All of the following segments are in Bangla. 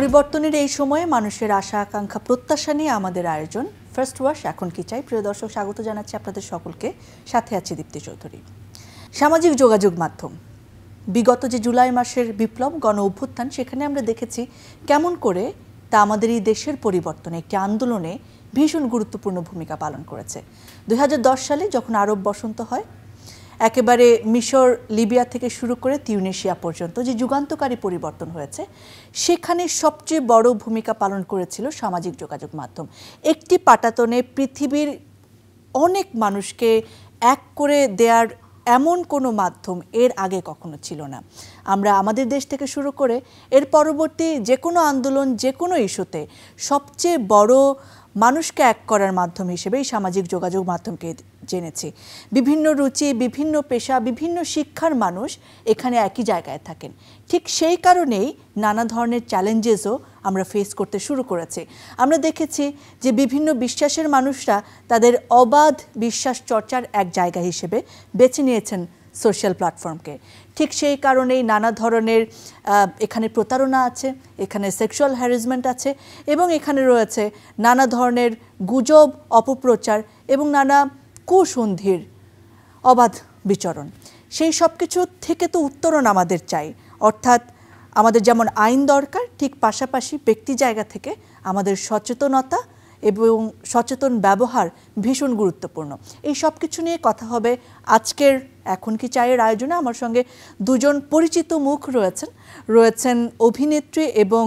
পরিবর্তনের এই সময়ে মানুষের আশা আকাঙ্ক্ষা প্রত্যাশা নিয়ে আমাদের আয়োজন ফার্স্ট ওয়াশ এখন কি চাই। প্রিয় দর্শক, স্বাগত জানাচ্ছি আপনাদের সকলকে। সাথে আছি দীপ্তি চৌধুরী। সামাজিক যোগাযোগ মাধ্যম, বিগত যে জুলাই মাসের বিপ্লব গণ অভ্যুত্থান, সেখানে আমরা দেখেছি কেমন করে তা আমাদের এই দেশের পরিবর্তনে একটি আন্দোলনে ভীষণ গুরুত্বপূর্ণ ভূমিকা পালন করেছে। 2010 সালে যখন আরব বসন্ত হয়, একেবারে মিশর লিবিয়া থেকে শুরু করে তিউনিসিয়া পর্যন্ত যে যুগান্তকারী পরিবর্তন হয়েছে, সেখানে সবচেয়ে বড় ভূমিকা পালন করেছিল সামাজিক যোগাযোগ মাধ্যম। একটি পাটাতনে পৃথিবীর অনেক মানুষকে এক করে দেওয়ার এমন কোনো মাধ্যম এর আগে কখনো ছিল না। আমরা আমাদের দেশ থেকে শুরু করে এর পরবর্তী যে কোনো আন্দোলন, যে কোনো ইস্যুতে সবচেয়ে বড় মানুষকে এক করার মাধ্যম হিসেবে এই সামাজিক যোগাযোগ মাধ্যমকে জেনেছি। বিভিন্ন রুচি, বিভিন্ন পেশা, বিভিন্ন শিক্ষার মানুষ এখানে একই জায়গায় থাকেন। ঠিক সেই কারণেই নানা ধরনের চ্যালেঞ্জেসও আমরা ফেস করতে শুরু করেছি। আমরা দেখেছি যে বিভিন্ন বিশ্বাসের মানুষরা তাদের অবাধ বিশ্বাস চর্চার এক জায়গা হিসেবে বেছে নিয়েছেন সোশ্যাল প্ল্যাটফর্মকে। ঠিক সেই কারণেই নানা ধরনের এখানে প্রতারণা আছে, এখানে সেক্সুয়াল হ্যারাসমেন্ট আছে, এবং এখানে রয়েছে নানা ধরনের গুজব, অপপ্রচার এবং নানা কুসন্ধির অবাধ বিচরণ। সেই সব কিছু থেকে তো উত্তরণ আমাদের চাই। অর্থাৎ আমাদের যেমন আইন দরকার, ঠিক পাশাপাশি ব্যক্তি জায়গা থেকে আমাদের সচেতনতা এবং সচেতন ব্যবহার ভীষণ গুরুত্বপূর্ণ। এই সব কিছু নিয়ে কথা হবে আজকের এখন কি চায়ের আয়োজনে। আমার সঙ্গে দুজন পরিচিত মুখ রয়েছেন অভিনেত্রী এবং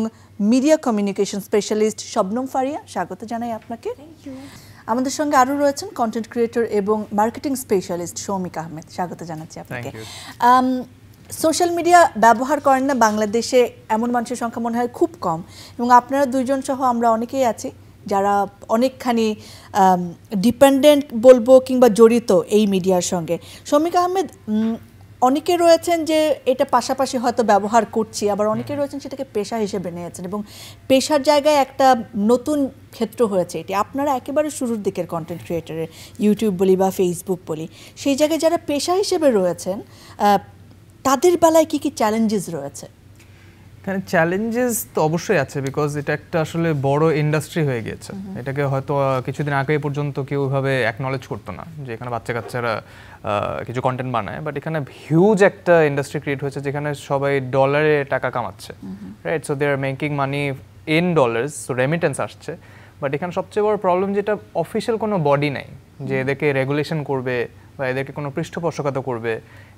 media communication specialist Shabnam Faria, স্বাগত জানাই আপনাকে। আমাদের সঙ্গে আরও রয়েছেন কন্টেন্ট ক্রিয়েটর এবং মার্কেটিং স্পেশালিস্ট সৌমিক আহমেদ, স্বাগত জানাচ্ছি আপনাকে। সোশ্যাল মিডিয়া ব্যবহার করেন না বাংলাদেশে এমন মানুষের সংখ্যা মনে হয় খুব কম, এবং আপনারা দুইজন সহ আমরা অনেকেই আছি যারা অনেকখানি ডিপেন্ডেন্ট বলবো কিংবা জড়িত এই মিডিয়ার সঙ্গে। সৌমিক আহমেদ, অনেকে রয়েছেন যে এটা পাশাপাশি হয়তো ব্যবহার করছি, আবার অনেকে রয়েছেন সেটাকে পেশা হিসেবে নিয়েছেন, এবং পেশার জায়গায় একটা নতুন ক্ষেত্র হয়েছে এটি। আপনারা একেবারে শুরুর দিকের কন্টেন্ট ক্রিয়েটরের, ইউটিউব বলি বা ফেসবুক বলি, সেই জায়গায় যারা পেশা হিসেবে রয়েছেন তাদের বেলায় কী কী চ্যালেঞ্জেস রয়েছে? এখানে চ্যালেঞ্জেস তো অবশ্যই আছে, বিকজ এটা একটা আসলে বড় ইন্ডাস্ট্রি হয়ে গিয়েছে। এটাকে হয়তো কিছুদিন আগে পর্যন্ত কেউ ওইভাবে অ্যাকনলেজ করতো না যে এখানে বাচ্চা কাচ্চারা কিছু কন্টেন্ট বানায়, বাট এখানে হিউজ একটা ইন্ডাস্ট্রি ক্রিয়েট হয়েছে যেখানে সবাই ডলারে টাকা কামাচ্ছে, right? So they are making money in dollars, so remittance আসছে। বাট এখানে সবচেয়ে বড় প্রবলেম যেটা অফিসিয়াল কোনো বডি নেই যে এদেরকে রেগুলেশন করবে বা এদেরকে কোনো পৃষ্ঠপোষকতা করবে।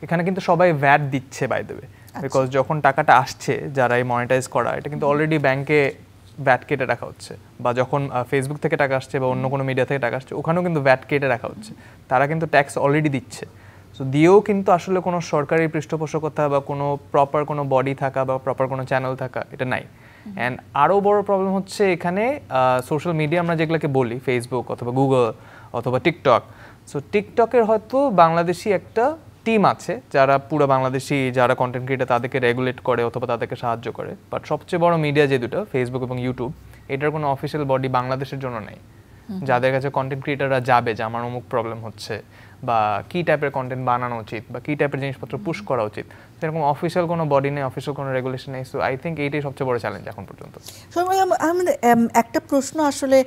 এখানে কিন্তু সবাই ভ্যাট দিচ্ছে বাই দেবে, বিকজ যখন টাকাটা আসছে যারা এই মনিটাইজ করা, এটা কিন্তু অলরেডি ব্যাংকে ভ্যাট কেটে রাখা হচ্ছে, বা যখন ফেসবুক থেকে টাকা আসছে বা অন্য কোনো মিডিয়া থেকে টাকা আসছে ওখানেও কিন্তু ভ্যাট কেটে রাখা হচ্ছে। তারা কিন্তু ট্যাক্স অলরেডি দিচ্ছে। সো দিয়েও কিন্তু আসলে কোনো সরকারি পৃষ্ঠপোষকতা বা কোনো প্রপার কোনো বডি থাকা বা প্রপার কোনো চ্যানেল থাকা এটা নাই। অ্যান্ড আরও বড় প্রবলেম হচ্ছে এখানে সোশ্যাল মিডিয়া আমরা যেগুলোকে বলি, ফেসবুক অথবা গুগল অথবা টিকটক। সো টিকটকের হয়তো বাংলাদেশি একটা টিম আছে যারা পুরো বাংলাদেশি যারা কন্টেন্ট ক্রিয়েটার তাদেরকে রেগুলেট করে অথবা তাদেরকে সাহায্য করে। বাট সবচেয়ে বড় মিডিয়া যে দুটো, ফেসবুক এবং ইউটিউব, এটার কোনো অফিসিয়াল বডি বাংলাদেশের জন্য নেই যাদের কাছে কন্টেন্ট ক্রিয়েটাররা যাবে যে আমার অমুক প্রবলেম হচ্ছে বা কী টাইপের কন্টেন্ট বানানো উচিত বা কী টাইপের জিনিসপত্র পুশ করা উচিত, সেরকম অফিসিয়াল কোনো বডি নেই, অফিসিয়াল কোনো রেগুলেশন নেই। সো আই থিঙ্ক এইটাই সবচেয়ে বড় চ্যালেঞ্জ এখন পর্যন্ত। একটা প্রশ্ন আসলে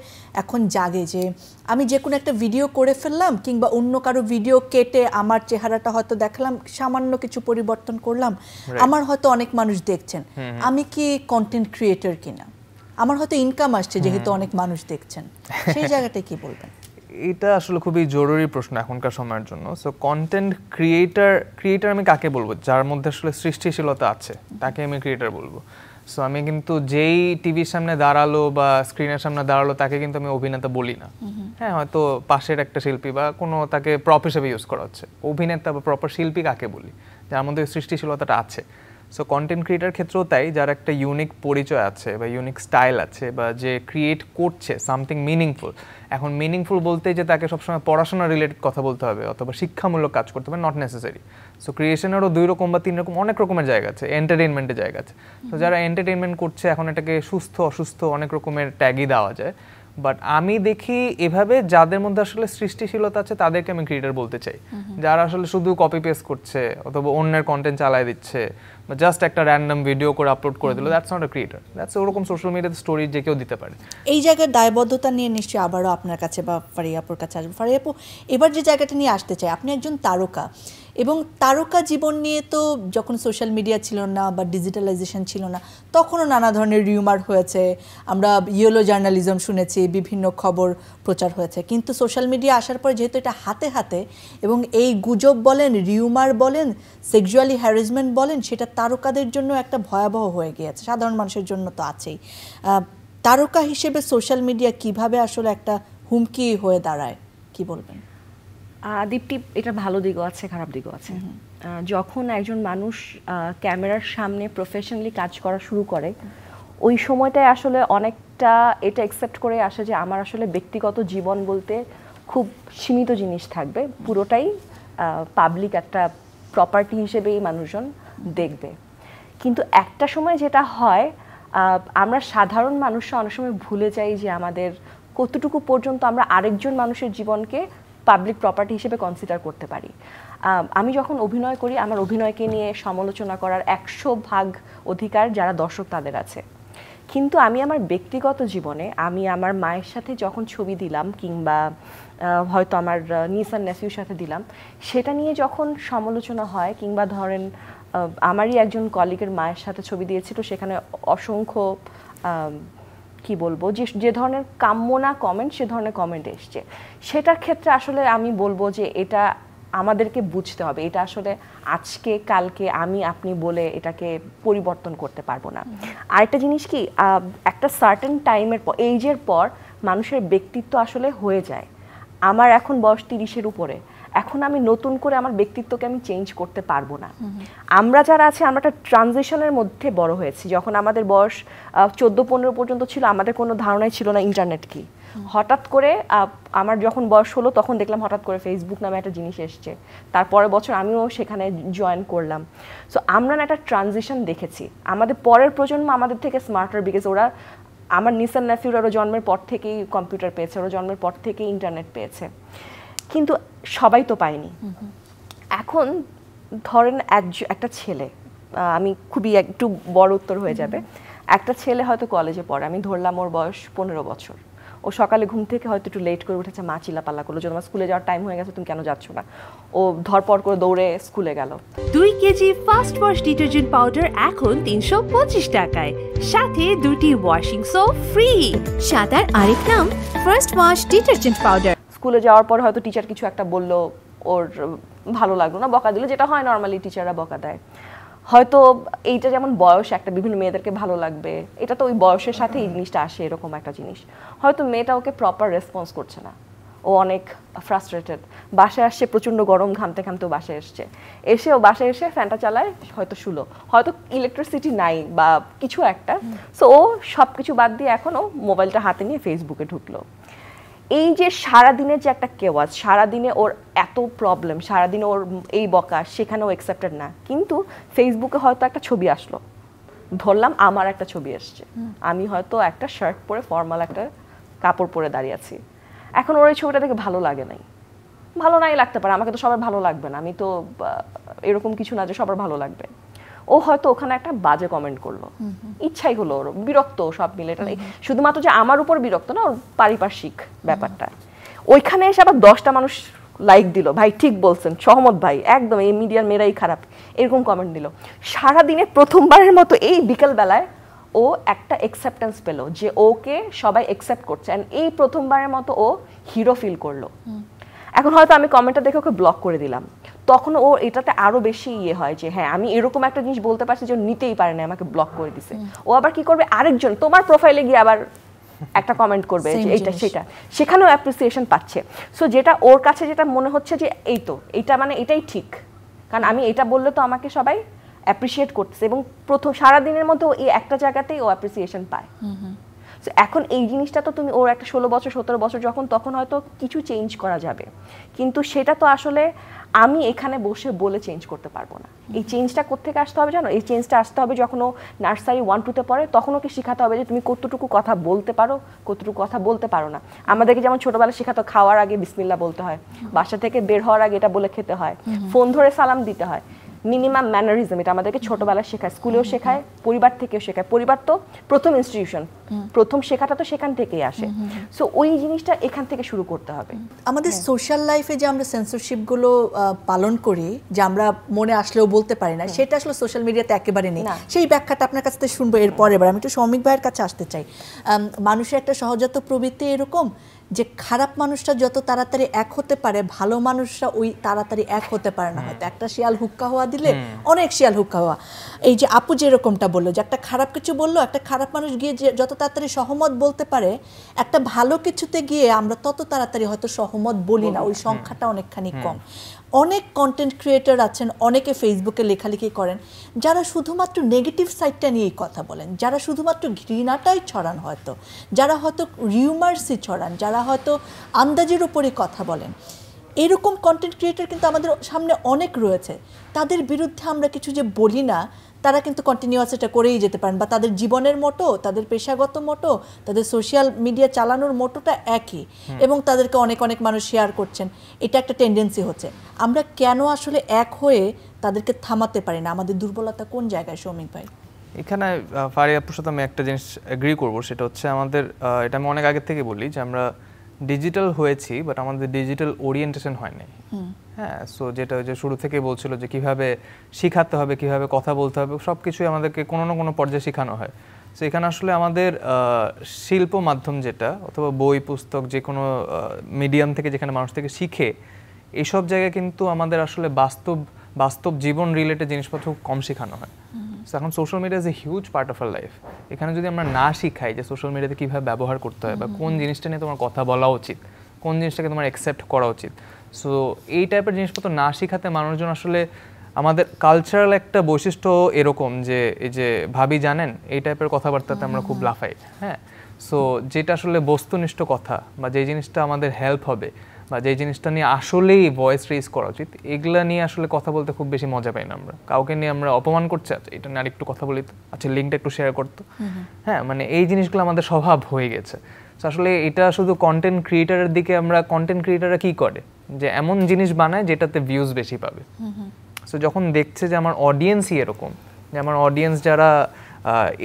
এখন জাগে যে আমি যে কোনো একটা ভিডিও করে ফেললাম কিংবা অন্য কারো ভিডিও কেটে আমার চেহারাটা হয়তো দেখালাম, সামান্য কিছু পরিবর্তন করলাম, আমার হয়তো অনেক মানুষ দেখছেন, আমি কি কন্টেন্ট ক্রিয়েটর কিনা? আমার হয়তো ইনকাম আসছে যেহেতু অনেক মানুষ দেখছেন, সেই জায়গাটায় কি বলবেন? এটা আসলে খুবই জরুরি প্রশ্ন এখনকার সময়ের জন্য। সো কন্টেন্ট ক্রিয়েটার আমি কাকে বলবো? যার মধ্যে আসলে সৃষ্টিশীলতা আছে তাকে আমি ক্রিয়েটার বলবো। সো আমি কিন্তু যেই টিভির সামনে দাঁড়ালো বা স্ক্রিনের সামনে দাঁড়ালো তাকে কিন্তু আমি অভিনেতা বলি না। হ্যাঁ, হয়তো পাশের একটা শিল্পী বা কোনো তাকে প্রপ হিসেবে ইউজ করা হচ্ছে। অভিনেতা বা প্রপার শিল্পী কাকে বলি? যার মধ্যে সৃষ্টিশীলতাটা আছে। সো কন্টেন্ট ক্রিয়েটার ক্ষেত্রেও তাই, যার একটা ইউনিক পরিচয় আছে বা ইউনিক স্টাইল আছে বা যে ক্রিয়েট করছে সামথিং মিনিংফুল। এখন মিনিংফুল বলতে যে তাকে সবসময় পড়াশোনা রিলেটেড কথা বলতে হবে অথবা শিক্ষামূলক কাজ করতে হবে, নট নেসেসারি। সো ক্রিয়েশনেরও 2 রকম বা 3 রকম অনেক রকমের জায়গা আছে, এন্টারটেইনমেন্টের জায়গা আছে। তো যারা এন্টারটেইনমেন্ট করছে এখন এটাকে সুস্থ অসুস্থ অনেক রকমের ট্যাগই দেওয়া যায়। বাট আমি দেখি এভাবে যাদের মধ্যে আসলে সৃষ্টিশীলতা আছে তাদেরকে আমি ক্রিয়েটার বলতে চাই। যারা আসলে শুধু কপি পেস্ট করছে অথবা অন্যের কন্টেন্ট চালায় দিচ্ছে বা জাস্ট একটা র্যান্ডম ভিডিও করে আপলোড করে দিল, that's not a creator, that's ওরকম সোশ্যাল মিডিয়াতে স্টোরি যে কেউ দিতে পারে। এই জায়গার দায়বদ্ধতা নিয়ে নিশ্চয়ই আবারও আপনার কাছে বা ফারিয়াপুর কাছে আসবে। ফারিয়াপু, এবার যে জায়গাটা নিয়ে আসতে চাই, আপনি একজন তারকা, এবং তারকা জীবন নিয়ে তো যখন সোশ্যাল মিডিয়া ছিল না বা ডিজিটালাইজেশন ছিল না, তখনও নানা ধরনের রিউমার হয়েছে, আমরা ইয়েলো জার্নালিজম শুনেছি, বিভিন্ন খবর প্রচার হয়েছে। কিন্তু সোশ্যাল মিডিয়া আসার পরে যেহেতু এটা হাতে হাতে, এবং এই গুজব বলেন, রিউমার বলেন, সেক্সুয়ালি হ্যারাসমেন্ট বলেন, সেটা তারকাদের জন্য একটা ভয়াবহ হয়ে গিয়েছে, সাধারণ মানুষের জন্য তো আছেই। তারকা হিসেবে সোশ্যাল মিডিয়া কিভাবে আসলে একটা হুমকি হয়ে দাঁড়ায়, কি বলবেন? দীপ্তি, এটা ভালো দিকও আছে, খারাপ দিকও আছে। যখন একজন মানুষ ক্যামেরার সামনে প্রফেশনালি কাজ করা শুরু করে, ওই সময়টায় আসলে অনেকটা এটা অ্যাকসেপ্ট করে আসে যে আমার আসলে ব্যক্তিগত জীবন বলতে খুব সীমিত জিনিস থাকবে, পুরোটাই পাবলিক একটা প্রপার্টি হিসেবেই মানুষজন দেখবে। কিন্তু একটা সময় যেটা হয়, আমরা সাধারণ মানুষরা অনেক সময় ভুলে যাই যে আমাদের কতটুকু পর্যন্ত আমরা আরেকজন মানুষের জীবনকে পাবলিক প্রপার্টি হিসেবে কনসিডার করতে পারি। আমি যখন অভিনয় করি, আমার অভিনয়কে নিয়ে সমালোচনা করার 100% অধিকার যারা দর্শক তাদের আছে। কিন্তু আমি আমার ব্যক্তিগত জীবনে, আমি আমার মায়ের সাথে যখন ছবি দিলাম, কিংবা হয়তো আমার নিস আর নেফিউর সাথে দিলাম, সেটা নিয়ে যখন সমালোচনা হয়, কিংবা ধরেন আমারই একজন কলিগের মায়ের সাথে ছবি দিয়েছিল, সেখানে অসংখ্য কি বলবো, যে ধরনের কাম্য না কমেন্ট, সে ধরনের কমেন্ট এসছে, সেটার ক্ষেত্রে আসলে আমি বলবো যে এটা আমাদেরকে বুঝতে হবে, এটা আসলে আজকে কালকে আমি আপনি বলে এটাকে পরিবর্তন করতে পারবো না। আরেকটা জিনিস কি, একটা সার্টেন টাইমের পর, এইজের পর মানুষের ব্যক্তিত্ব আসলে হয়ে যায়। আমার এখন বয়স 30-এর উপরে, এখন আমি নতুন করে আমার ব্যক্তিত্বকে আমি চেঞ্জ করতে পারবো না। আমরা যারা আছি, আমরা একটা ট্রানজিশনের মধ্যে বড় হয়েছি। যখন আমাদের বয়স 14-15 পর্যন্ত ছিল, আমাদের কোনো ধারণাই ছিল না ইন্টারনেট কি। হঠাৎ করে আমার যখন বয়স হলো, তখন দেখলাম হঠাৎ করে ফেসবুক নামে একটা জিনিস এসছে, তারপরের বছর আমিও সেখানে জয়েন করলাম। সো আমরা না একটা ট্রানজিশন দেখেছি। আমাদের পরের প্রজন্ম আমাদের থেকে স্মার্টার, বিকজ ওরা, আমার নিসান নেফিউর, ওরা জন্মের পর থেকেই কম্পিউটার পেয়েছে, ওরা জন্মের পর থেকেই ইন্টারনেট পেয়েছে, কিন্তু সবাই তো পায়নি। এখন ধরেন একটা ছেলে, আমি খুবই একটু বড় উত্তর হয়ে যাবে, একটা ছেলে হয়তো কলেজে পড়ে, আমি ধরলাম ওর বয়স 15 বছর, ও সকালে ঘুম থেকে হয়তো একটু লেট করে উঠেছে, মা চিল্লাপাল্লা করলো যে আমার স্কুলে যাওয়ার টাইম হয়ে গেছে, তুমি কেন যাচ্ছ না। ও ধরপড় করে দৌড়ে স্কুলে গেল। 2 KG first wash detergent powder এখন 325 টাকায়, সাথে 2টি ওয়াশিং সোপ ফ্রি। সাদার আরেক নাম ফার্স্ট ওয়াশ ডিটারজেন্ট পাউডার। স্কুলে যাওয়ার পর হয়তো টিচার কিছু একটা বললো, ওর ভালো লাগলো না, বকা দিল, যেটা হয় নর্মালি টিচাররা বকা দেয়। হয়তো এইটা যেমন বয়স, একটা বিভিন্ন মেয়েদেরকে ভালো লাগবে, এটা তো ওই বয়সের সাথে এই জিনিসটা আসে, এরকম একটা জিনিস। হয়তো মেয়েটা ওকে প্রপার রেসপন্স করছে না, ও অনেক ফ্রাস্ট্রেটেড, বাসায় আসছে প্রচণ্ড গরম, ঘামতে ঘামতেও বাসায় এসে ও বাসায় এসে ফ্যানটা চালায়, হয়তো শুলো, হয়তো ইলেকট্রিসিটি নাই বা কিছু একটা, সো ও সব কিছু বাদ দিয়ে এখন ও মোবাইলটা হাতে নিয়ে ফেসবুকে ঢুকলো। এই যে সারাদিনের যে একটা কেওয়াজ, সারাদিনে ওর এত প্রবলেম, সারাদিনে ওর এই বকা, সেখানেও অ্যাকসেপ্টেড না, কিন্তু ফেসবুকে হয়তো একটা ছবি আসলো, ধরলাম আমার একটা ছবি এসছে, আমি হয়তো একটা শার্ট পরে ফর্মাল একটা কাপড় পরে দাঁড়িয়ে আছি, এখন ওর এই ছবিটা দেখে ভালো লাগে নাই, ভালো নাই লাগতে পারে, আমাকে তো সবার ভালো লাগবে না, আমি তো এরকম কিছু না যে সবার ভালো লাগবে। ও হয়তো ওখানে একটা বাজে কমেন্ট করলো, ইচ্ছাই হলো ওর, বিরক্ত সব মিলে, এটা শুধুমাত্র যে আমার উপর বিরক্ত না, ওর পারিপার্শ্বিক ব্যাপারটা। ওইখানে এসে আবার 10টা মানুষ লাইক দিল, ভাই ঠিক বলছেন, সহমত ভাই, একদম এই মিডিয়ার মেয়েরাই খারাপ, এরকম কমেন্ট দিল। সারাদিনে প্রথমবারের মতো এই বিকেলবেলায় ও একটা অ্যাকসেপ্টেন্স পেলো, যে ওকে সবাই অ্যাকসেপ্ট করছে, অ্যান্ড এই প্রথমবারের মতো ও হিরো ফিল করলো। এখন হয়তো আমি কমেন্টটা দেখে ওকে ব্লক করে দিলাম, তখন ও এটাতে আরো বেশি ইয়ে হয় যে হ্যাঁ আমি এরকম একটা জিনিস বলতে পারছি যে নিতেই পারে না, আমাকে ব্লক করে দিছে। ও আবার কি করবে, আরেকজন তোমার প্রোফাইলে গিয়ে আবার একটা কমেন্ট করবে যে এইটা সেটা, সেখানেও অ্যাপ্রিসিয়েশন পাচ্ছে। সো যেটা ওর কাছে যেটা মনে হচ্ছে যে এই তো এইটা মানে এটাই ঠিক, কারণ আমি এটা বললে তো আমাকে সবাই অ্যাপ্রিসিয়েট করতেছে, এবং প্রথম সারাদিনের মধ্যে এই একটা জায়গাতেই ও অ্যাপ্রিসিয়েশন পায়। এখন এই জিনিসটা তো তুমি ওর একটা 16 বছর 17 বছর যখন, তখন হয়তো কিছু চেঞ্জ করা যাবে, কিন্তু সেটা তো আসলে আমি এখানে বসে বলে চেঞ্জ করতে পারবো না। এই চেঞ্জটা কোত্থেকে আসতে হবে জানো, এই চেঞ্জটা আসতে হবে যখন ও নার্সারি 1-2-তে পড়ে, তখন ওকে শেখাতে হবে যে তুমি কতটুকু কথা বলতে পারো, কতটুকু কথা বলতে পারো না। আমাদেরকে যেমন ছোটবেলা শেখাতো খাওয়ার আগে বিসমিল্লাহ বলতে হয়, বাসা থেকে বের হওয়ার আগে এটা বলে খেতে হয়, ফোন ধরে সালাম দিতে হয়। মিনিমাম ম্যানারিজম, এটা আমাদেরকে ছোটবেলায় শেখায়, স্কুলেও শেখায়, পরিবার থেকেও শেখায়। পরিবার তো প্রথম ইনস্টিটিউশন, প্রথম শেখাটা তো সেখান থেকেই আসে। সো ওই জিনিসটা এখান থেকে শুরু করতে হবে। আমাদের সোশ্যাল লাইফে যে আমরা সেন্সরশিপগুলো পালন করি, যে আমরা মনে আসলেও বলতে পারি না, সেটা আসলে সোশ্যাল মিডিয়াতে একেবারে নেই। সেই ব্যাখ্যাটা আপনার কাছ থেকে শুনবো এরপর। এবার আমি একটু সৌমিক ভাইয়ের কাছে আসতে চাই। মানুষের একটা সহজাত প্রবৃত্তি এরকম যে খারাপ মানুষরা যত তাড়াতাড়ি এক হতে পারে, ভালো মানুষরা ওই তাড়াতাড়ি এক হতে পারে না। হয়তো একটা শিয়াল হুক্কা হওয়া দিলে অনেক শিয়াল হুক্কা হওয়া, এই যে আপু যেরকমটা বললো যে একটা খারাপ কিছু বললো, একটা খারাপ মানুষ গিয়ে যত তাড়াতাড়ি সহমত বলতে পারে, একটা ভালো কিছুতে গিয়ে আমরা তত তাড়াতাড়ি হয়তো সহমত বলি না, ওই সংখ্যাটা অনেকখানি কম। অনেক কন্টেন্ট ক্রিয়েটর আছেন, অনেকে ফেসবুকে লেখালেখি করেন, যারা শুধুমাত্র নেগেটিভ সাইডটা নিয়েই কথা বলেন, যারা শুধুমাত্র ঘৃণাটাই ছড়ান, হয়তো যারা হয়তো রিউমার্সই ছড়ান, যারা হয়তো আন্দাজের উপরে কথা বলেন। এরকম কন্টেন্ট ক্রিয়েটর কিন্তু আমাদের সামনে অনেক রয়েছে। তাদের বিরুদ্ধে আমরা কিছু যে বলি না, তারা কিন্তু কন্টিনিউয়াস এটা করেই যেতে পারেন, বা তাদের জীবনের মোটো, তাদের পেশাগত মোটো, তাদের সোশ্যাল মিডিয়া চালানোর মোটোটা একই, এবং তাদেরকে অনেক অনেক মানুষ শেয়ার করছেন। এটা একটা টেন্ডেন্সি হচ্ছে। আমরা কেন আসলে এক হয়ে তাদেরকে থামাতে পারি না? আমাদের দুর্বলতা কোন জায়গায়, সৌমিক ভাই? এখানে ফারিয়া আপুর সাথে আমি একটা জিনিস এগ্রি করবো, সেটা হচ্ছে আমাদের, এটা আমি অনেক আগে থেকে বলি যে আমরা ডিজিটাল হয়েছি, বাট আমাদের ডিজিটাল ওরিয়েন্টেশন হয় নাই। হ্যাঁ, সো যেটা যে শুরু থেকে বলছিল যে কিভাবে শিখাতে হবে, কিভাবে কথা বলতে হবে, সব কিছুই আমাদেরকে কোনো না কোনো পর্যায়ে শেখানো হয়। সো এখানে আসলে আমাদের শিল্প মাধ্যম যেটা, অথবা বই পুস্তক, যে কোনো মিডিয়াম থেকে যেখানে মানুষ থেকে শিখে, এইসব জায়গায় কিন্তু আমাদের আসলে বাস্তব জীবন রিলেটেড জিনিসপত্র কম শেখানো হয়। এখন social media is a huge part of our life. এখানে যদি আমরা না শিখাই যে সোশ্যাল মিডিয়াতে কীভাবে ব্যবহার করতে হয়, বা কোন জিনিসটা নিয়ে তোমার কথা বলা উচিত, কোন জিনিসটাকে তোমার অ্যাকসেপ্ট করা উচিত, সো এই টাইপের জিনিসপত্র না শেখাতে মানুষজন আসলে, আমাদের কালচারাল একটা বৈশিষ্ট্য এরকম যে এই যে ভাবি জানেন, এই টাইপের কথাবার্তাতে আমরা খুব লাফাই। হ্যাঁ, সো যেটা আসলে বস্তুনিষ্ঠ কথা, বা যে জিনিসটা আমাদের হেল্প হবে, বা যে জিনিসটা নিয়ে আসলেই ভয়েস রেজ করা উচিত, এগুলা নিয়ে আসলে কথা বলতে খুব বেশি মজা পাই না আমরা। কাউকে নিয়ে আমরা অপমান করছি, আচ্ছা এটা নিয়ে আরেকটু কথা বলি, আচ্ছা লিঙ্কটা একটু শেয়ার করতো। হ্যাঁ, মানে এই জিনিসগুলো আমাদের স্বভাব হয়ে গেছে। আসলে এটা শুধু কন্টেন্ট ক্রিয়েটারের দিকে, আমরা কন্টেন্ট ক্রিয়েটাররা কি করে যে এমন জিনিস বানায় যেটাতে ভিউজ বেশি পাবে। সো যখন দেখছে যে আমার অডিয়েন্সই এরকম, যে আমার অডিয়েন্স যারা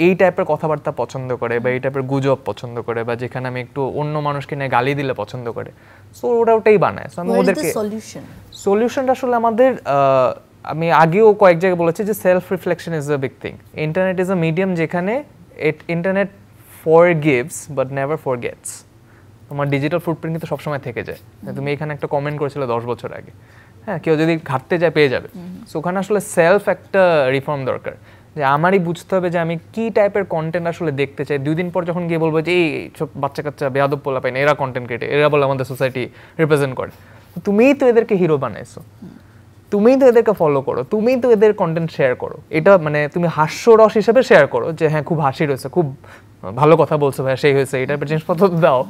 এই টাইপের কথাবার্তা পছন্দ করে, বা এই টাইপের গুজব পছন্দ করে, বা যেখানে আমি একটু অন্য মানুষকে নিয়ে গালি দিলে পছন্দ করে, সো ওরা ওটাই বানায়। সো আমি ওদেরকে সলিউশনটা আসলে আমাদের, আমি আগেও কয়েক জায়গায় বলেছি যে self reflection is a big thing. Internet is a medium যেখানে ইন্টারনেট ফরগিভস বাট নেভার ফরগেটস। তোমার ডিজিটাল ফুটপ্রিন্ট কিন্তু সবসময় থেকে যায়। তুমি এখানে একটা কমেন্ট করেছিলে 10 বছর আগে, হ্যাঁ, কেউ যদি ঘাটতে যায় পেয়ে যাবে। সো ওখানে আসলে সেলফ একটা রিফর্ম দরকার, যে আমারই বুঝতে হবে যে আমি কি টাইপের কন্টেন্ট আসলে দেখতে চাই। 2 দিন পর যখন গিয়ে বলবো যে এই সব বাচ্চা কাচ্চা বেয়াদব পোলা পাই না, এরা কন্টেন্ট ক্রিয়েটর, এরা বলে আমাদের সোসাইটি রিপ্রেজেন্ট করে, তুমিই তো এদেরকে হিরো বানাইছো, তুমিই তো এদেরকে ফলো করো, তুমিই তো এদের কন্টেন্ট শেয়ার করো। এটা মানে তুমি হাস্যরস হিসেবে শেয়ার করো যে হ্যাঁ খুব হাসি রয়েছে, খুব ভালো কথা বলছো ভাই, সেই হয়েছে, এই টাইপের জিনিসপত্র দাও।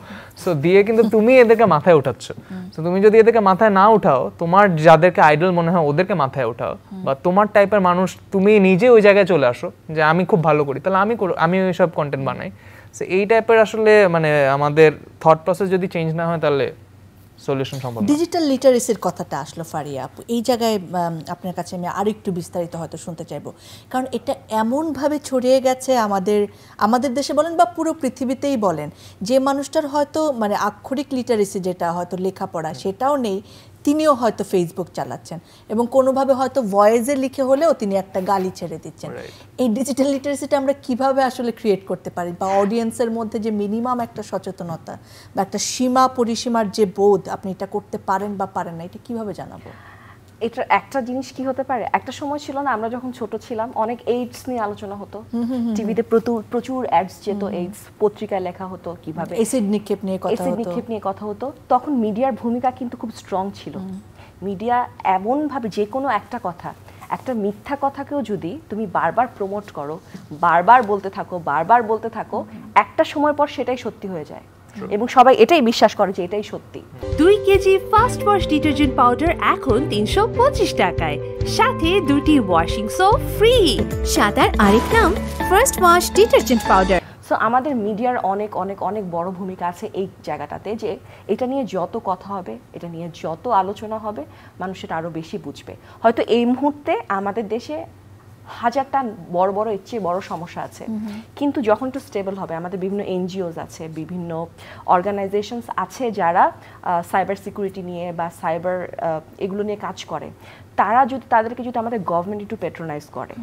সো দিয়ে কিন্তু তুমি এদেরকে মাথায় উঠাচ্ছ। তো তুমি যদি এদেরকে মাথায় না উঠাও, তোমার যাদেরকে আইডল মনে হয় ওদেরকে মাথায় উঠাও, বা তোমার টাইপের মানুষ তুমি নিজে ওই জায়গায় চলে আসো যে আমি খুব ভালো করি, তাহলে আমি ওই সব কন্টেন্ট বানাই। সো এই টাইপের আসলে মানে আমাদের থট প্রসেস যদি চেঞ্জ না হয়, তাহলে সলিউশন সম্ভব না। ডিজিটাল লিটারেসির কথাটা আসলো ফারিয়া আপু, এই জায়গায় আপনার কাছে আমি আরো একটু বিস্তারিত হয়তো শুনতে চাইবো, কারণ এটা এমনভাবে ছড়িয়ে গেছে আমাদের দেশে বলেন বা পুরো পৃথিবীতেই বলেন, যে মানুষটার হয়তো মানে আক্ষরিক লিটারেসি যেটা হয়তো লেখাপড়া সেটাও নেই, তিনিও হয়তো ফেসবুক চালাচ্ছেন, এবং কোনোভাবে হয়তো ভয়েসে লিখে হলেও তিনি একটা গালি ছেড়ে দিচ্ছেন। এই ডিজিটাল লিটারেসিটা আমরা কিভাবে আসলে ক্রিয়েট করতে পারি, বা অডিয়েন্সের মধ্যে যে মিনিমাম একটা সচেতনতা বা একটা সীমা পরিসীমার যে বোধ, আপনি এটা করতে পারেন বা পারেন না, এটা কিভাবে জানাবো? এটা একটা জিনিস কি হতে পারে, একটা সময় ছিল না আমরা যখন ছোট ছিলাম অনেক এইডস নিয়ে আলোচনা হতো, টিভিতে প্রচুর অ্যাডস যেত, এইডস পত্রিকায় লেখা হতো কিভাবে অ্যাসিড নিক্ষেপ নিয়ে কথা হতো। তখন মিডিয়ার ভূমিকা কিন্তু খুব স্ট্রং ছিল। মিডিয়া এমন ভাবে যে কোনো একটা কথা, একটা মিথ্যা কথাকেও যদি তুমি বারবার প্রমোট করো, বারবার বলতে থাকো, একটা সময় পর সেটাই সত্যি হয়ে যায়, এবং সবাই এটাই বিশ্বাস করে যে এটাই সত্যি। 2 KG first wash detergent powder এখন 325 টাকায়, সাথে 2টি ওয়াশিং সোপ ফ্রি। সাদার আরেক নাম first wash detergent powder. So আমাদের মিডিয়ার অনেক অনেক অনেক বড় ভূমিকা আছে এই জায়গাটাতে, যে এটা নিয়ে যত কথা হবে, এটা নিয়ে যত আলোচনা হবে, মানুষ সেটা আরও বেশি বুঝবে। হয়তো এই মুহূর্তে আমাদের দেশে হাজারটা বড় বড় এর চেয়ে বড় সমস্যা আছে, কিন্তু যখন একটু স্টেবল হবে, আমাদের বিভিন্ন এনজিওস আছে, বিভিন্ন অর্গানাইজেশনস আছে যারা সাইবার সিকিউরিটি নিয়ে বা সাইবার এগুলো নিয়ে কাজ করে, তারা যদি তাদেরকে যদি আমাদের গভর্নমেন্ট একটু পেট্রোনাইজ করে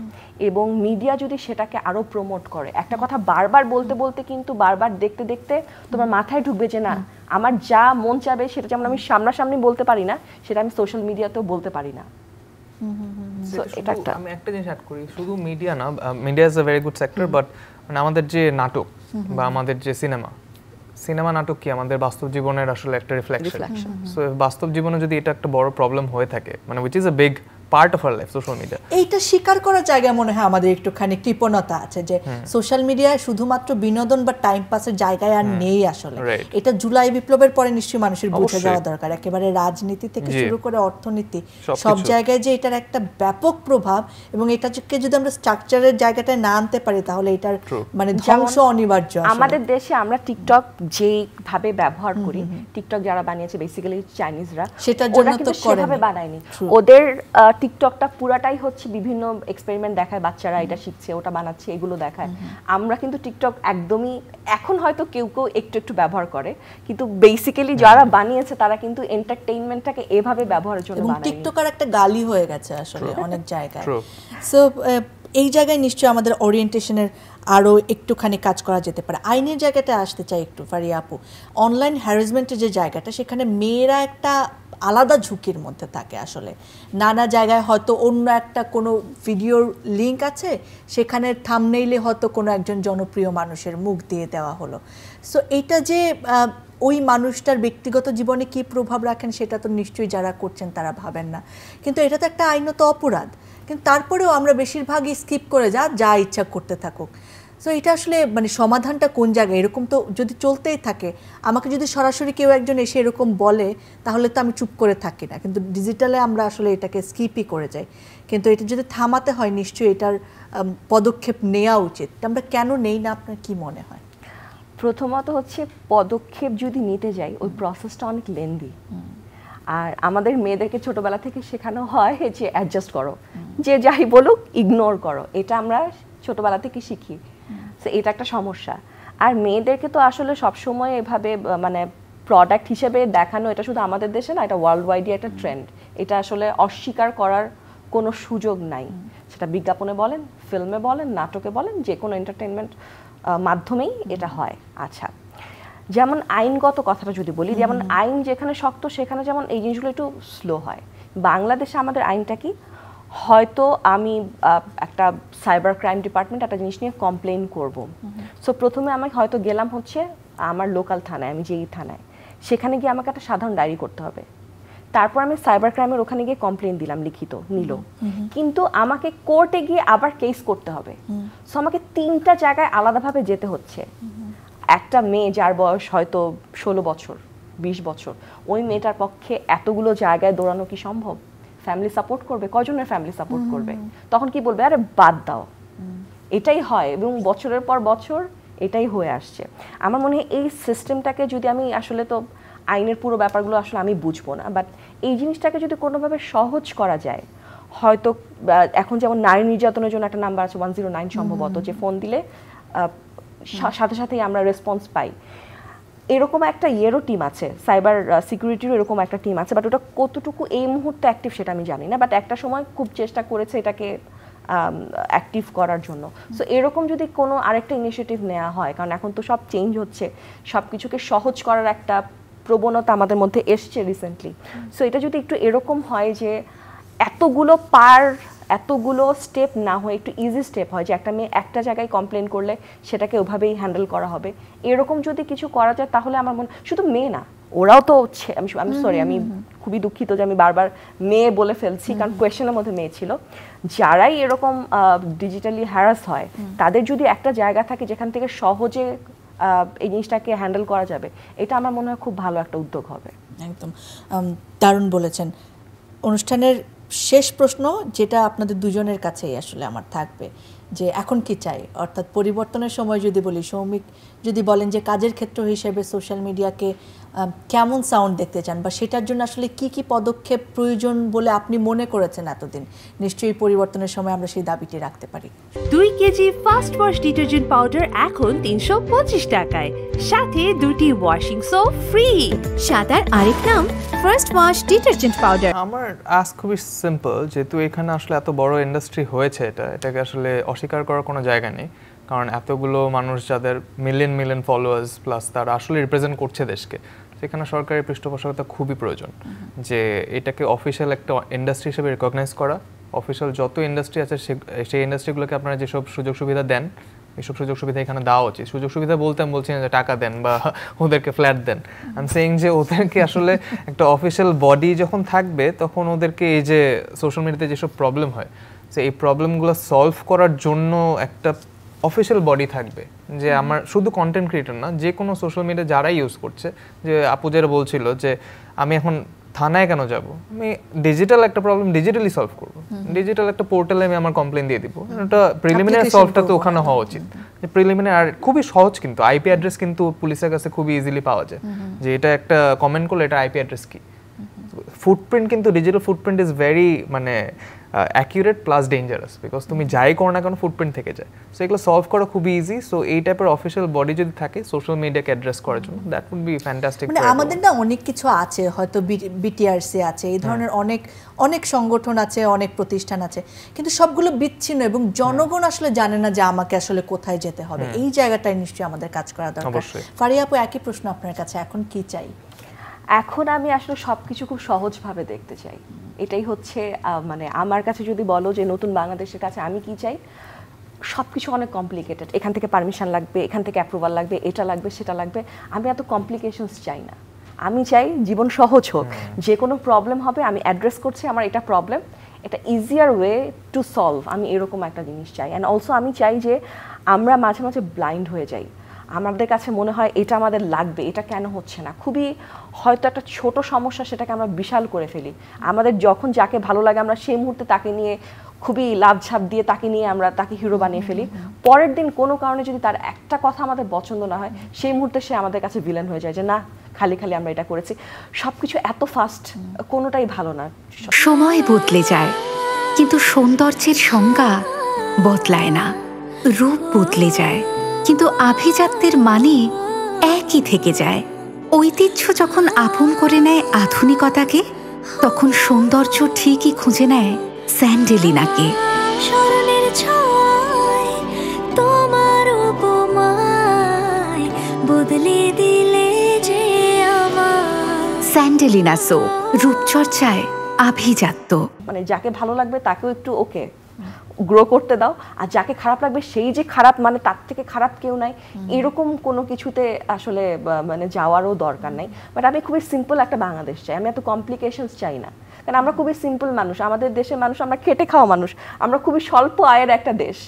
এবং মিডিয়া যদি সেটাকে আরও প্রমোট করে, একটা কথা বারবার বলতে বলতে কিন্তু বারবার দেখতে দেখতে তোমার মাথায় ঢুকবে যে না, আমার যা মন চাবে সেটা যেমন আমি সামনাসামনি বলতে পারি না, সেটা আমি সোশ্যাল মিডিয়াতেও বলতে পারি না। আমি একটা জিনিস অ্যাড করি, শুধু মিডিয়া না, media is a very good sector, but মানে আমাদের যে নাটক বা আমাদের যে সিনেমা নাটক কি আমাদের বাস্তব জীবনের আসলে একটা রিফ্লেকশন। সো বাস্তব জীবনে যদি এটা একটা বড় প্রবলেম হয়ে থাকে, মানে which is a big part of our life, social media, এইটা স্বীকার করার জায়গায় মনে হয় আমাদের একটুখানি কৃপণতা আছে যে সোশ্যাল মিডিয়ায় শুধুমাত্র বিনোদন বা টাইম পাসের জায়গায় আর নেই আসলে। এটা জুলাই বিপ্লবের পরে নিশ্চয়ই মানুষের বুঝে যাওয়া দরকার, একেবারে রাজনীতি থেকে শুরু করে অর্থনীতি সব জায়গায় যে এটার একটা ব্যাপক প্রভাব, এবং এটাকে যদি আমরা স্ট্রাকচারের জায়গাটায় না আনতে পারি তাহলে এটার মানে ধ্বংস অনিবার্য। আমাদের দেশে আমরা টিকটক যেভাবে ব্যবহার করি, টিকটক যারা বানিয়েছে বেসিক্যালি চাইনিজরা, সেটার জন্য তো সেভাবে বানায়নি। ওদের টিকটকটা পুরাটাই হচ্ছে বিভিন্ন এক্সপেরিমেন্ট দেখায়, বাচ্চারা এটা শিখছে, ওটা বানাচ্ছে, এগুলো দেখায়। আমরা কিন্তু টিকটক একদমই, এখন হয়তো কেউ কেউ একটু একটু ব্যবহার করে, কিন্তু বেসিক্যালি যারা বানিয়েছে তারা কিন্তু এন্টারটেইনমেন্টটাকে এভাবে ব্যবহারের জন্য বানায়। টিকটকার একটা গালি হয়ে গেছে আসলে অনেক জায়গায়। সো এই জায়গায় নিশ্চয়ই আমাদের ওরিয়েন্টেশনের আরও একটুখানি কাজ করা যেতে পারে। আইনের জায়গাটা আসতে চাই একটু ফারিয়া আপু, অনলাইন হ্যারাসমেন্টের যে জায়গাটা, সেখানে মেয়েরা একটা আলাদা ঝুঁকির মধ্যে থাকে আসলে। নানা জায়গায় হয়তো অন্য একটা কোনো ভিডিওর লিঙ্ক আছে, সেখানে থাম্বনেইলে হয়তো কোনো একজন জনপ্রিয় মানুষের মুখ দিয়ে দেওয়া হলো। সো এটা যে ওই মানুষটার ব্যক্তিগত জীবনে কী প্রভাব রাখেন সেটা তো নিশ্চয়ই যারা করছেন তারা ভাবেন না, কিন্তু এটা তো একটা আইনত অপরাধ, কিন্তু তারপরেও আমরা বেশিরভাগই স্কিপ করে যা ইচ্ছা করতে থাকুক। সো এটা আসলে মানে সমাধানটা কোন জায়গায়? এরকম তো যদি চলতেই থাকে, আমাকে যদি সরাসরি কেউ একজন এসে এরকম বলে তাহলে তো আমি চুপ করে থাকি না, কিন্তু ডিজিটালে আমরা আসলে এটাকে স্কিপই করে যাই। কিন্তু এটা যদি থামাতে হয় নিশ্চয়ই এটার পদক্ষেপ নেওয়া উচিত। আমরা কেন নেই না, আপনার কি মনে হয়? প্রথমত হচ্ছে পদক্ষেপ যদি নিতে যাই, ওই প্রসেসটা অনেক লেন্দি। আর আমাদের মেয়েদেরকে ছোটবেলা থেকে শেখানো হয় যে অ্যাডজাস্ট করো, যে যাই বলুক ইগনোর করো, এটা আমরা ছোটবেলা থেকে শিখি। তো এটা একটা সমস্যা। আর মেয়েদেরকে তো আসলে সবসময় এভাবে মানে প্রোডাক্ট হিসেবে দেখানো, এটা শুধু আমাদের দেশে না, এটা ওয়ার্ল্ড ওয়াইডই একটা ট্রেন্ড। এটা আসলে অস্বীকার করার কোনো সুযোগ নাই। সেটা বিজ্ঞাপনে বলেন, ফিল্মে বলেন, নাটকে বলেন, যে কোনো এন্টারটেনমেন্ট মাধ্যমেই এটা হয়। আচ্ছা, যেমন আইনগত কথাটা যদি বলি, যেমন আইন যেখানে শক্ত সেখানে যেমন এই জিনিসগুলো একটু স্লো হয়। বাংলাদেশে আমাদের আইনটা কি, হয়তো আমি একটা সাইবার ক্রাইম ডিপার্টমেন্ট একটা জিনিস নিয়ে কমপ্লেন করব, সো প্রথমে আমি হয়তো গেলাম হচ্ছে আমার লোকাল থানায়, আমি যেই থানায়, সেখানে গিয়ে আমাকে একটা সাধারণ ডায়েরি করতে হবে। তারপর আমি সাইবার ক্রাইমের ওখানে গিয়ে কমপ্লেন দিলাম, লিখিত নিল, কিন্তু আমাকে কোর্টে গিয়ে আবার কেস করতে হবে। সো আমাকে 3টা জায়গায় আলাদাভাবে যেতে হচ্ছে। একটা মেয়ে যার বয়স হয়তো 16 বছর 20 বছর, ওই মেয়েটার পক্ষে এতগুলো জায়গায় দৌড়ানো কি সম্ভব? ফ্যামিলি সাপোর্ট করবে? কজনের ফ্যামিলি সাপোর্ট করবে? তখন কি বলবে, আরে বাদ দাও। এটাই হয় এবং বছরের পর বছর এটাই হয়ে আসছে। আমার মনে হয় এই সিস্টেমটাকে যদি আমি আসলে, তো আইনের পুরো ব্যাপারগুলো আসলে আমি বুঝবো না, বাট এই জিনিসটাকে যদি কোনোভাবে সহজ করা যায়, হয়তো এখন যেমন নারী নির্যাতনের জন্য একটা নাম্বার আছে 109 সম্ভবত, যে ফোন দিলে সাথে সাথেই আমরা রেসপন্স পাই। এরকম একটা ইয়েরও টিম আছে, সাইবার সিকিউরিটিরও এরকম একটা টিম আছে, বাট ওটা কতটুকু এই মুহূর্তে অ্যাক্টিভ সেটা আমি জানি না, বাট একটা সময় খুব চেষ্টা করেছে এটাকে অ্যাক্টিভ করার জন্য। সো এরকম যদি কোনো আরেকটা ইনিশিয়েটিভ নেওয়া হয়, কারণ এখন তো সব চেঞ্জ হচ্ছে, সব কিছুকে সহজ করার একটা প্রবণতা আমাদের মধ্যে এসছে রিসেন্টলি। সো এটা যদি একটু এরকম হয় যে এতগুলো স্টেপ না হয়ে একটু ইজি স্টেপ হয়, যে একটা মেয়ে একটা জায়গায় কমপ্লেন করলে সেটাকে ওভাবেই হ্যান্ডেল করা হবে, এরকম যদি কিছু করা যায় তাহলে আমার মনে, শুধু মেয়ে না, ওরাও তো, আমি সরি, আমি খুবই দুঃখিত যে আমি বারবার মেয়ে বলে ফেলছি, কারণ কোয়েশ্চেনের মধ্যে মেয়ে ছিল। যারাই এরকম ডিজিটালি হ্যারাস হয়, তাদের যদি একটা জায়গা থাকে যেখান থেকে সহজে এই জিনিসটাকে হ্যান্ডেল করা যাবে, এটা আমার মনে হয় খুব ভালো একটা উদ্যোগ হবে। একদম দারুণ বলেছেন। অনুষ্ঠানের শেষ প্রশ্ন যেটা আপনাদের দুজনের কাছেই আসলে আমার থাকবে, যে এখন কি চাই, অর্থাৎ পরিবর্তনের সময় যদি বলি, সৌমিক যদি বলেন যে কাজের ক্ষেত্র হিসেবে সোশ্যাল মিডিয়াকে কেমন সাউন্ড দেখতে চান বা সেটার জন্য আসলে কি কি পদক্ষেপ প্রয়োজন বলে আপনি মনে করেছেন এতদিন, নিশ্চয়ই পরিবর্তনের সময় আমরা সেই দাবিটি রাখতে পারি। 2 KG first wash detergent powder এখন 325 টাকায়, সাথে 2টি ওয়াশিং সোপ ফ্রি। সাদার আরেক নাম ফার্স্ট ওয়াশ ডিটারজেন্ট পাউডার। আমার আস্ক খুবই সিম্পল, যেহেতু এখানে আসলে এত বড় ইন্ডাস্ট্রি হয়েছে, এটাকে আসলে অস্বীকার করার কোনো জায়গা নেই। কারণ এতগুলো মানুষ যাদের মিলিয়ন ফলোয়ার্স প্লাস তারা আসলে রিপ্রেজেন্ট করছে দেশকে, সেখানে সরকারি পৃষ্ঠপোষকতা খুবই প্রয়োজন। যে এটাকে অফিসিয়াল একটা ইন্ডাস্ট্রি হিসেবে রিকগনাইজ করা, অফিসিয়াল যত ইন্ডাস্ট্রি আছে সেই ইন্ডাস্ট্রিগুলোকে আপনারা যেসব সুযোগ সুবিধা দেন, এইসব সুযোগ সুবিধা এখানে দেওয়া উচিত। সুযোগ সুবিধা বলতে আমি বলছি না যে টাকা দেন বা ওদেরকে ফ্ল্যাট দেন, আই এম সেইং যে ওদেরকে আসলে একটা অফিসিয়াল বডি যখন থাকবে তখন ওদেরকে এই যে সোশ্যাল মিডিয়াতে যেসব প্রবলেম হয়, যে এই প্রবলেমগুলো সলভ করার জন্য একটা অফিসিয়াল বডি থাকবে। যে আমার শুধু কন্টেন্ট ক্রিয়েটর না, যে কোনো সোশ্যাল মিডিয়া যারাই ইউজ করছে, যে আপু যারা বলছিল যে আমি এখন থানায় কেন যাব, আমি ডিজিটাল একটা প্রবলেম ডিজিটালি সলভ করব, ডিজিটাল একটা পোর্টালে আমি আমার কমপ্লেন দিয়ে দিব। ওটা প্রিলিমিনারি সলভটা তো ওখানে হওয়া উচিত। যে প্রিলিমিনারি আর খুবই সহজ, কিন্তু আইপি অ্যাড্রেস কিন্তু পুলিশের কাছে খুবই ইজিলি পাওয়া যায়, যে এটা একটা কমেন্ট করলে এটা আইপি অ্যাড্রেস কি। ফুটপ্রিন্ট কিন্তু ডিজিটাল ফুটপ্রিন্ট ইজ ভেরি মানে অ্যাকিউরেট প্লাস ডেঞ্জারাস, বিকজ তুমি যাই করো না কেন ফুটপ্রিন্ট থেকে যায়। সো এগুলো সলভ করা খুবই ইজি। সো এই টাইপের অফিসিয়াল বডি যদি থাকে সোশ্যাল মিডিয়াকে অ্যাড্রেস করার জন্য, দ্যাট উড বি ফ্যান্টাস্টিক। মানে আমাদের না অনেক কিছু আছে, হয়তো বিটিআরসি আছে, এই ধরনের অনেক সংগঠন আছে, অনেক প্রতিষ্ঠান আছে, কিন্তু সবগুলো বিচ্ছিন্ন এবং জনগণ আসলে জানে না যে আমাকে আসলে কোথায় যেতে হবে। এই জায়গাটায় নিশ্চয়ই আমাদের কাজ করা দরকার। ফারিয়া আপু, একই প্রশ্ন আপনার কাছে, এখন কি চাই? এখন আমি আসলে সবকিছু খুব সহজভাবে দেখতে চাই। এটাই হচ্ছে মানে আমার কাছে যদি বলো যে নতুন বাংলাদেশের কাছে আমি কি চাই, সব কিছু অনেক কমপ্লিকেটেড। এখান থেকে পারমিশন লাগবে, এখান থেকে অ্যাপ্রুভাল লাগবে, এটা লাগবে সেটা লাগবে। আমি এত কমপ্লিকেশনস চাই না। আমি চাই জীবন সহজ হোক। যে কোনো প্রবলেম হবে আমি অ্যাড্রেস করছি, আমার এটা প্রবলেম, এটা ইজিয়ার ওয়ে টু সলভ। আমি এরকম একটা জিনিস চাই। অ্যান্ড অলসো আমি চাই যে আমরা মাঝে মাঝে ব্লাইন্ড হয়ে যাই। আমাদের কাছে মনে হয় এটা আমাদের লাগবে, এটা কেন হচ্ছে না। খুবই হয়তো একটা ছোট সমস্যা, সেটাকে আমরা বিশাল করে ফেলি। আমাদের যখন যাকে ভালো লাগে আমরা সেই মুহূর্তে তাকে নিয়ে খুবই লাভঝাপ দিয়ে তাকে নিয়ে আমরা তাকে হিরো বানিয়ে ফেলি। পরের দিন কোনো কারণে যদি তার একটা কথা আমাদের পছন্দ না হয়, সেই মুহূর্তে সে আমাদের কাছে ভিলেন হয়ে যায়, যে না খালি আমরা এটা করেছি। সব কিছু এত ফাস্ট, কোনোটাই ভালো না। সময় বদলে যায়, কিন্তু সৌন্দর্যের সংজ্ঞা বদলায় না। রূপ বদলে যায়, কিন্তু আভিজাত্যের মানে একই থেকে যায়। ঐতিহ্য যখন আপন করে নেয় আধুনিকতাকে, তখন সৌন্দর্য ঠিকই খুঁজে নেয় স্যান্ডেলিনাকে। স্মরণের ছোঁয়ায় তোমার উপমায় বদলে দিলে যে আমার। স্যান্ডেলিনা সো, রূপচর্চায় আভিজাত্য। মানে যাকে ভালো লাগবে তাকেও একটু ওকে গ্রো করতে দাও, আর যাকে খারাপ লাগবে সেই যে খারাপ, মানে তার থেকে খারাপ কেউ নাই, এরকম কোনো কিছুতে আসলে মানে যাওয়ারও দরকার নাই। বাট আমি খুবই সিম্পল একটা বাংলাদেশ চাই, আমি এত কমপ্লিকেশনস চাই না। কারণ আমরা খুবই সিম্পল মানুষ, আমাদের দেশের মানুষ, আমরা খেটে খাওয়া মানুষ, আমরা খুবই স্বল্প আয়ের একটা দেশ।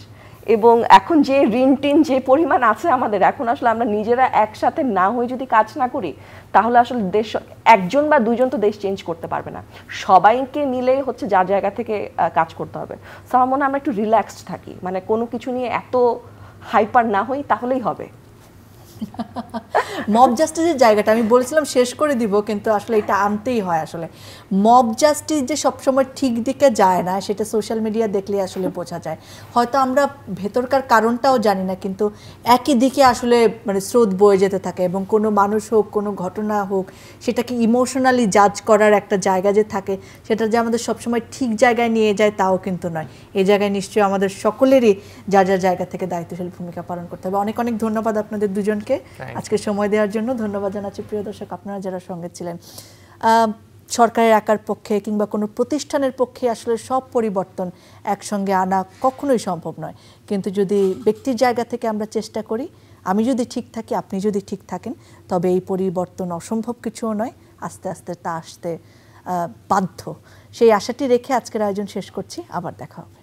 এবং এখন যে ঋণ টিন যে পরিমাণ আছে আমাদের, এখন আসলে আমরা নিজেরা একসাথে না হয়ে যদি কাজ না করি, তাহলে আসলে দেশ, একজন বা দুইজন তো দেশ চেঞ্জ করতে পারবে না। সবাইকে মিলেই হচ্ছে যার জায়গা থেকে কাজ করতে হবে। সো আমার মনে হয় আমরা একটু রিল্যাক্সড থাকি, মানে কোনো কিছু নিয়ে এত হাইপার না হই, তাহলেই হবে। মব জাস্টিসের জায়গাটা আমি বলেছিলাম শেষ করে দিব, কিন্তু আসলে এটা আনতেই হয়। আসলে মব জাস্টিস যে সবসময় ঠিক দিকে যায় না, সেটা সোশ্যাল মিডিয়া দেখলে আসলে বোঝা যায়। হয়তো আমরা ভেতরকার কারণটাও জানি না, কিন্তু একই দিকে আসলে মানে স্রোত বয়ে যেতে থাকে। এবং কোনো মানুষ হোক, কোনো ঘটনা হোক, সেটাকে ইমোশনালি জাজ করার একটা জায়গা যে থাকে, সেটা যে আমাদের সবসময় ঠিক জায়গায় নিয়ে যায় তাও কিন্তু নয়। এই জায়গায় নিশ্চয়ই আমাদের সকলেরই যার যার জায়গা থেকে দায়িত্বশীল ভূমিকা পালন করতে হবে। অনেক অনেক ধন্যবাদ আপনাদের দুজনকে আজকে সময় দেওয়ার জন্য। ধন্যবাদ জানাচ্ছি প্রিয় দর্শক, আপনারা যারা সঙ্গে ছিলেন। সরকারের একার পক্ষে কিংবা কোনো প্রতিষ্ঠানের পক্ষে আসলে সব পরিবর্তন একসঙ্গে আনা কখনোই সম্ভব নয়, কিন্তু যদি ব্যক্তির জায়গা থেকে আমরা চেষ্টা করি, আমি যদি ঠিক থাকি, আপনি যদি ঠিক থাকেন, তবে এই পরিবর্তন অসম্ভব কিছুও নয়, আস্তে আস্তে তা আসতে বাধ্য। সেই আশাটি রেখে আজকের আয়োজন শেষ করছি। আবার দেখা হবে।